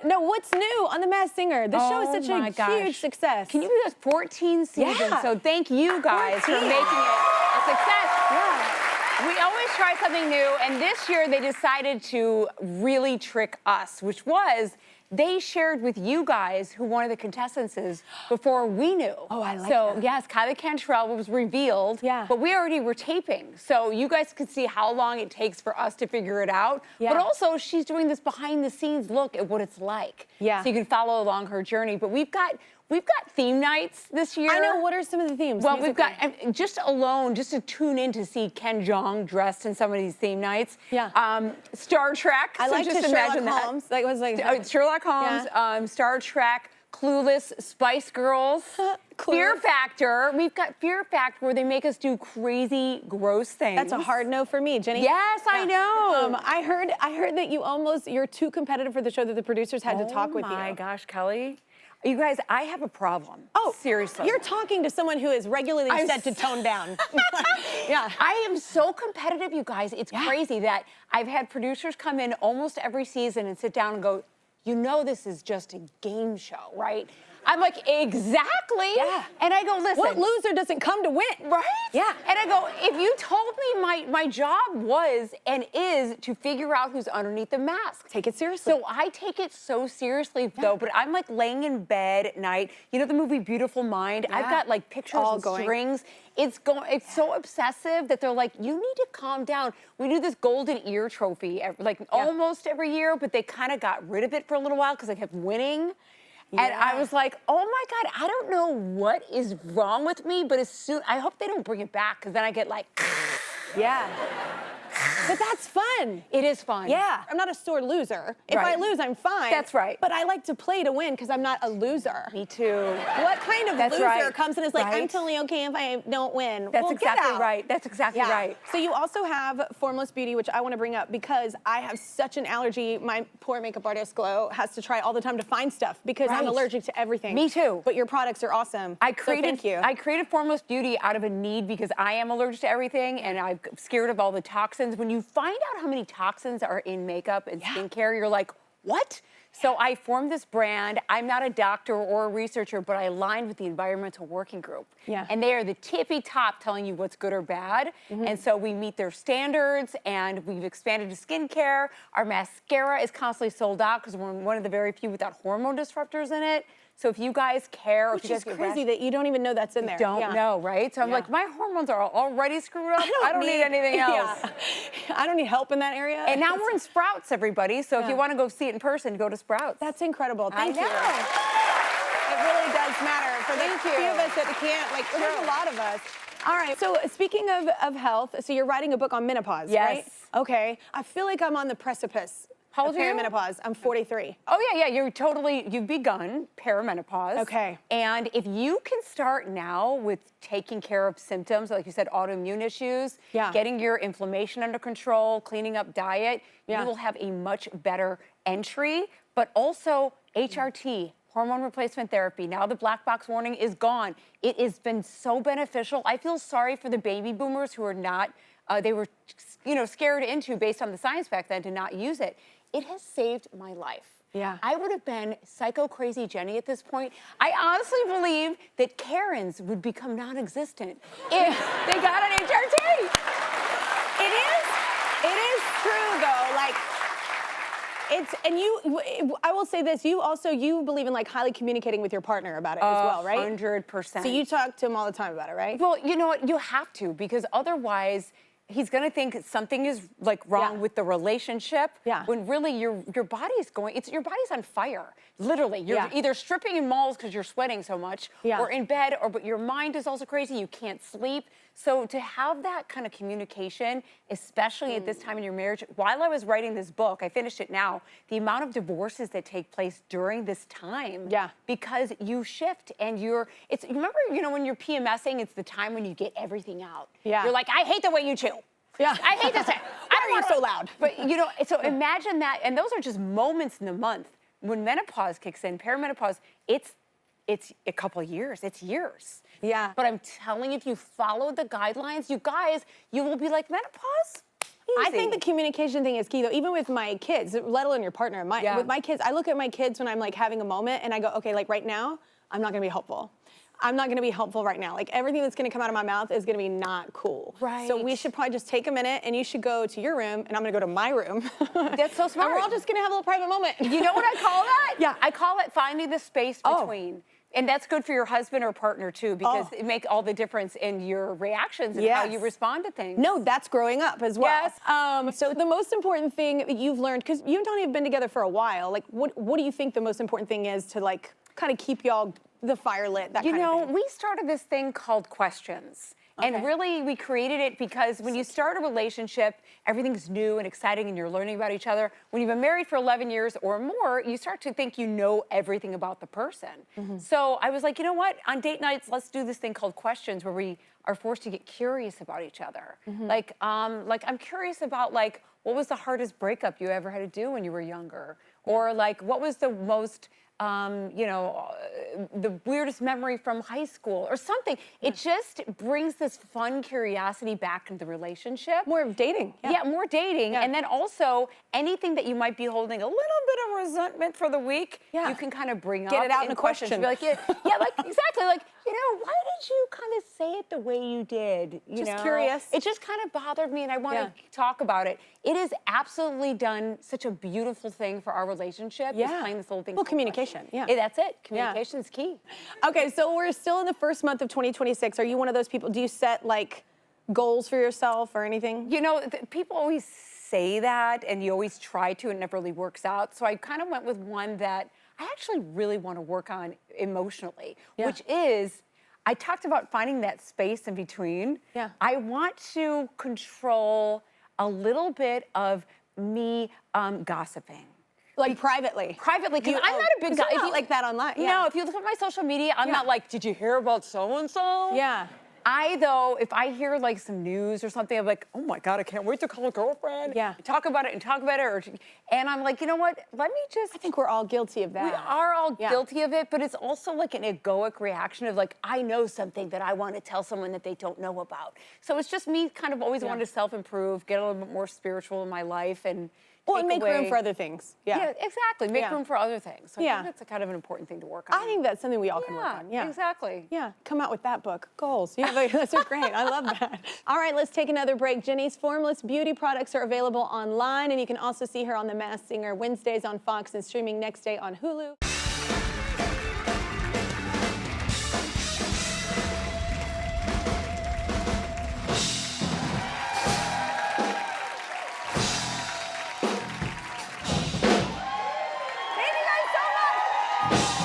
No, what's new on The Masked Singer? The show is such a huge success. Can you believe that's 14 seasons? So thank you guys for making it a success. Yeah. We always try something new, and this year they decided to really trick us, which was they shared with you guys who one of the contestants is before we knew. Oh, I like so, that. yes, Kylie Cantrell was revealed, Yeah. but we already were taping. So you guys could see how long it takes for us to figure it out. Yeah. But also, she's doing this behind-the-scenes look at what it's like. Yeah. So you can follow along her journey. But we've got theme nights this year. I know. What are some of the themes? Well, we've got just to tune in to see Ken Jeong dressed in some of these theme nights. Yeah. Star Trek. I like just to imagine Sherlock Holmes. That was like Sherlock Holmes, Star Trek, Clueless, Spice Girls, Fear Factor. We've got Fear Factor where they make us do crazy, gross things. That's a hard no for me, Jenny. Yes, I know. I heard that you're too competitive for the show that the producers had to talk with you. Oh my gosh, Kelly. You guys, I have a problem. Oh, seriously. You're talking to someone who is regularly said to tone down. Yeah. I am so competitive, you guys. It's crazy that I've had producers come in almost every season and sit down and go, you know this is just a game show, right? I'm like, exactly. Yeah. And I go, listen. What loser doesn't come to win? Right? Yeah. And I go, if you told me my job was and is to figure out who's underneath the mask. Take it seriously. So I take it so seriously, though, but I'm like laying in bed at night. You know the movie Beautiful Mind? Yeah. I've got like pictures and strings. It's so obsessive that they're like, you need to calm down. We do this golden ear trophy almost every year, but they kind of got rid of it for a little while because I kept winning. Yeah. And I was like, oh my God, I don't know what is wrong with me, but I hope they don't bring it back because then I get like, yeah. But that's fun. It is fun. Yeah. I'm not a sore loser. If I lose, I'm fine. That's right. But I like to play to win because I'm not a loser. Me too. What kind of loser comes and is like, I'm totally okay if I don't win? That's exactly right. That's exactly right. So you also have Formless Beauty, which I want to bring up because I have such an allergy. My poor makeup artist, Glow, has to try all the time to find stuff because I'm allergic to everything. Me too. But your products are awesome. Thank you. I created Formless Beauty out of a need because I am allergic to everything and I'm scared of all the toxins. When you find out how many toxins are in makeup and skincare, you're like, what? So I formed this brand. I'm not a doctor or a researcher, but I aligned with the Environmental Working Group. Yeah. And they are the tippy top telling you what's good or bad. And so we meet their standards and we've expanded to skincare. Our mascara is constantly sold out because we're one of the very few without hormone disruptors in it. So if you guys care, which is crazy that you don't even know that's in there. Don't know, right? So I'm like, my hormones are already screwed up. I don't need anything else. I don't need help in that area. And now we're in Sprouts, everybody. So if you want to go see it in person, go to Sprouts. That's incredible. Thank you. It really does matter for the few of us that can't. There's a lot of us. All right. So speaking of health, so you're writing a book on menopause, right? Okay. I feel like I'm on the precipice. How old are you? Perimenopause. I'm 43. Oh, yeah. You've begun perimenopause. Okay. And if you can start now with taking care of symptoms, like you said, autoimmune issues, getting your inflammation under control, cleaning up diet, you will have a much better entry. But also HRT, hormone replacement therapy. Now the black box warning is gone. It has been so beneficial. I feel sorry for the baby boomers who are not, they were, scared into based on the science back then to not use it. It has saved my life. Yeah. I would have been psycho crazy Jenny at this point. I honestly believe that Karens would become non-existent if they got an HRT. It is true though. I will say this, you believe in highly communicating with your partner about it as well, right? 100%. So you talk to him all the time about it, right? Well, you know what, you have to, because otherwise he's gonna think something is wrong with the relationship. Yeah. When really your body's your body's on fire. Literally, you're either stripping in malls because you're sweating so much, or in bed, but your mind is also crazy. You can't sleep. So to have that kind of communication, especially at this time in your marriage, while I was writing this book, I finished it now, the amount of divorces that take place during this time, because you shift and remember, when you're PMSing, it's the time when you get everything out. Yeah. You're like, I hate the way you chew. Yeah. I hate this. Why are you so loud? But so imagine that, and those are just moments in the month. When menopause kicks in, perimenopause, it's a couple of years, it's years. Yeah. But I'm telling you, if you follow the guidelines, you guys, you will be like, menopause? I think the communication thing is key, though, even with my kids, let alone your partner. With my kids, I look at my kids when I'm like having a moment and I go, okay, like right now, I'm not gonna be helpful. I'm not gonna be helpful right now. Like everything that's gonna come out of my mouth is gonna be not cool. Right. So we should probably just take a minute and you should go to your room and I'm gonna go to my room. That's so smart. And we're all just gonna have a little private moment. You know what I call that? Yeah. I call it finding the space between. And that's good for your husband or partner too, because it makes all the difference in your reactions and how you respond to things. No, that's growing up as well. Yes. So the most important thing that you've learned, because you and Donnie have been together for a while, like what do you think the most important thing is to like kind of keep y'all the fire lit, that kind of thing? You know, we started this thing called questions. And really, we created it because when you start a relationship, everything's new and exciting and you're learning about each other. When you've been married for 11 years or more, you start to think you know everything about the person. So I was like, you know what? On date nights, let's do this thing called questions where we are forced to get curious about each other. Like I'm curious about like, what was the hardest breakup you ever had to do when you were younger? Or like, what was the most the weirdest memory from high school or something. It just brings this fun curiosity back into the relationship. More of dating. Yeah, more dating. And then also anything that you might be holding a little bit of resentment for the week, you can kind of bring up. Get it out in a question. Be like, like exactly. Like, why did you kind of say it the way you did? Just curious. It just kind of bothered me and I want to talk about it. It has absolutely done such a beautiful thing for our relationship. Just playing this little thing. Well, communication. That's it. Communication is key. Okay, so we're still in the first month of 2026. Are you one of those people, do you set like goals for yourself or anything? You know, people always say that and you always try to and it never really works out. So I kind of went with one that I actually really want to work on emotionally, which is, I talked about finding that space in between. I want to control a little bit of me gossiping. Like privately? Privately, because I'm not a big guy. If you like that online. No, if you look at my social media, I'm not like, did you hear about so-and-so? Yeah. If I hear like some news or something, I'm like, oh my God, I can't wait to call a girlfriend. Talk about it. And I'm like, you know what? Let me just. I think we're all guilty of that. We are all guilty of it, but it's also like an egoic reaction of like, I know something that I want to tell someone that they don't know about. So it's just me kind of always wanting to self-improve, get a little bit more spiritual in my life and make room for other things. Yeah, exactly. Make room for other things. So I think that's a kind of an important thing to work on. I think that's something we all can work on. Yeah, exactly. Yeah, come out with that book. Goals. Yeah, that's great. I love that. All right, let's take another break. Jenny's Formless beauty products are available online, and you can also see her on The Masked Singer Wednesdays on Fox and streaming next day on Hulu. Thank you guys so much.